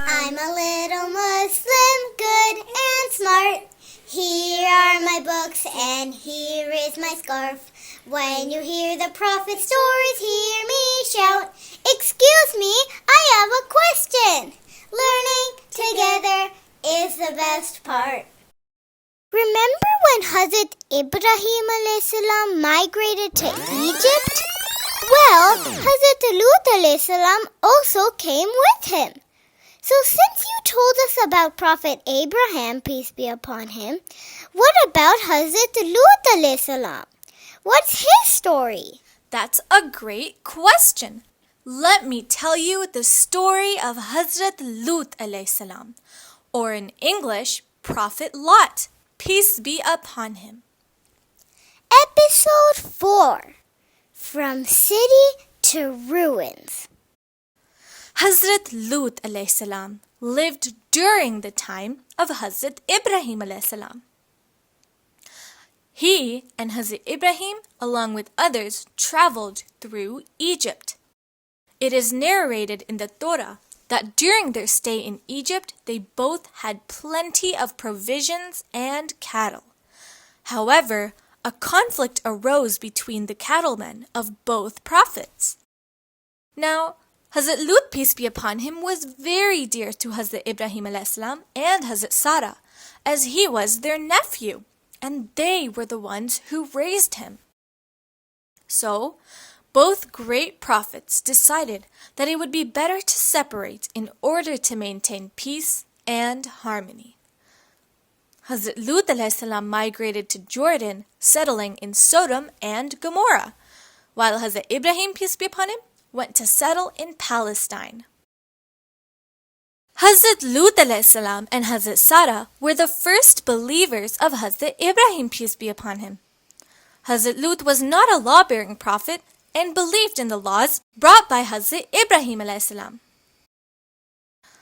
I'm a little Muslim, good and smart. Here are my books and here is my scarf. When you hear the Prophet stories, hear me shout. Excuse me, I have a question. Learning together is the best part. Remember when Hazrat Ibrahim a.s. migrated to Egypt? Well, Hazrat Lut a.s. also came with him. So since you told us about Prophet Abraham, peace be upon him, what about Hazrat Lut a.s.? What's his story? That's a great question. Let me tell you the story of Hazrat Lut alayhi salam, or in English, Prophet Lot, peace be upon him. Episode 4, From City to Ruins. Hazrat Lut alayhi salam lived during the time of Hazrat Ibrahim alayhi salam. He and Hazrat Ibrahim, along with others, traveled through Egypt. It is narrated in the Torah that during their stay in Egypt, they both had plenty of provisions and cattle. However, a conflict arose between the cattlemen of both prophets. Now, Hazrat Lut, peace be upon him, was very dear to Hazrat Ibrahim a.s. and Hazrat Sarah, as he was their nephew, and they were the ones who raised him. So, both great prophets decided that it would be better to separate in order to maintain peace and harmony. Hazrat Lut a.s. migrated to Jordan, settling in Sodom and Gomorrah, while Hazrat Ibrahim, peace be upon him, went to settle in Palestine. Hazrat Lut a.s. and Hazrat Sarah were the first believers of Hazrat Ibrahim, peace be upon him. Hazrat Lut was not a law-bearing prophet and believed in the laws brought by Hazrat Ibrahim a.s.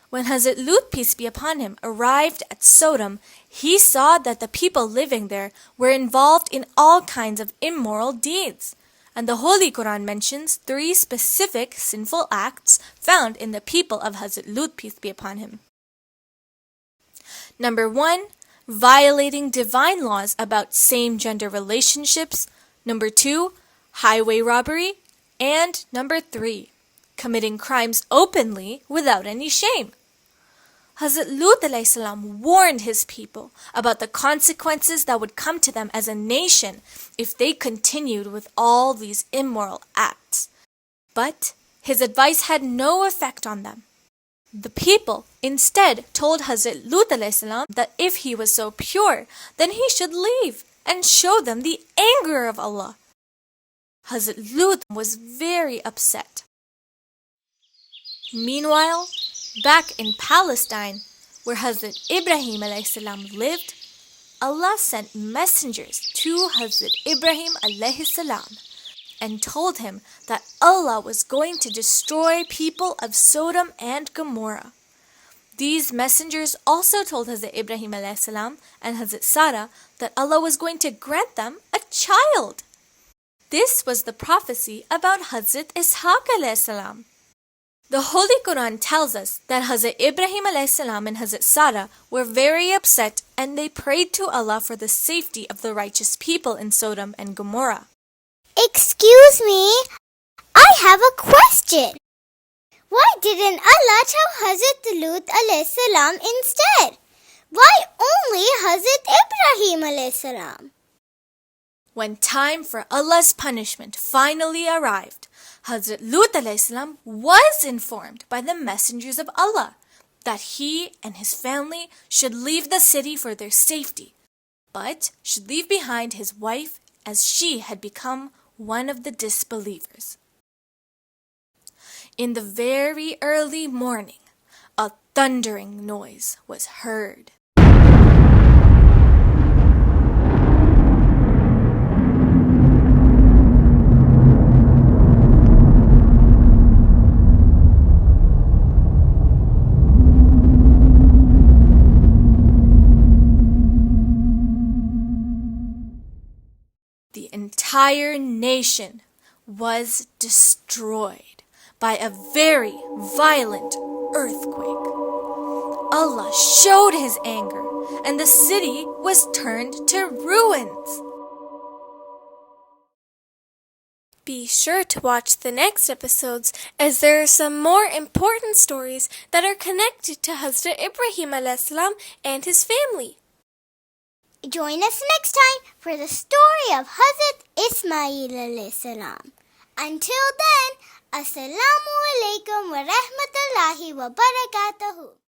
When Hazrat Lut, peace be upon him, arrived at Sodom, he saw that the people living there were involved in all kinds of immoral deeds. And the Holy Quran mentions 3 specific sinful acts found in the people of Hazrat Lut, peace be upon him. Number 1, violating divine laws about same-gender relationships. Number 2, highway robbery. And number 3, committing crimes openly without any shame. Hazrat Lut alayhi salam warned his people about the consequences that would come to them as a nation if they continued with all these immoral acts. But his advice had no effect on them. The people instead told Hazrat Lut alayhi salam that if he was so pure, then he should leave and show them the anger of Allah. Hazrat Lut was very upset. Meanwhile, back in Palestine, where Hazrat Ibrahim a.s. lived, Allah sent messengers to Hazrat Ibrahim a.s. and told him that Allah was going to destroy people of Sodom and Gomorrah. These messengers also told Hazrat Ibrahim a.s. and Hazrat Sarah that Allah was going to grant them a child. This was the prophecy about Hazrat Ishaq a.s. The Holy Quran tells us that Hazrat Ibrahim a.s. and Hazrat Sarah were very upset and they prayed to Allah for the safety of the righteous people in Sodom and Gomorrah. Excuse me, I have a question. Why didn't Allah tell Hazrat Lut a.s. instead? Why only Hazrat Ibrahim a.s.? When time for Allah's punishment finally arrived, Hazrat Lut a.s. was informed by the messengers of Allah that he and his family should leave the city for their safety, but should leave behind his wife as she had become one of the disbelievers. In the very early morning, a thundering noise was heard. The entire nation was destroyed by a very violent earthquake. Allah showed His anger, and the city was turned to ruins. Be sure to watch the next episodes, as there are some more important stories that are connected to Hazrat Ibrahim a.s. and his family. Join us next time for the story of Hazrat Ismail alayhi salam. Until then, Assalamu alaikum wa rahmatullahi wa barakatuhu.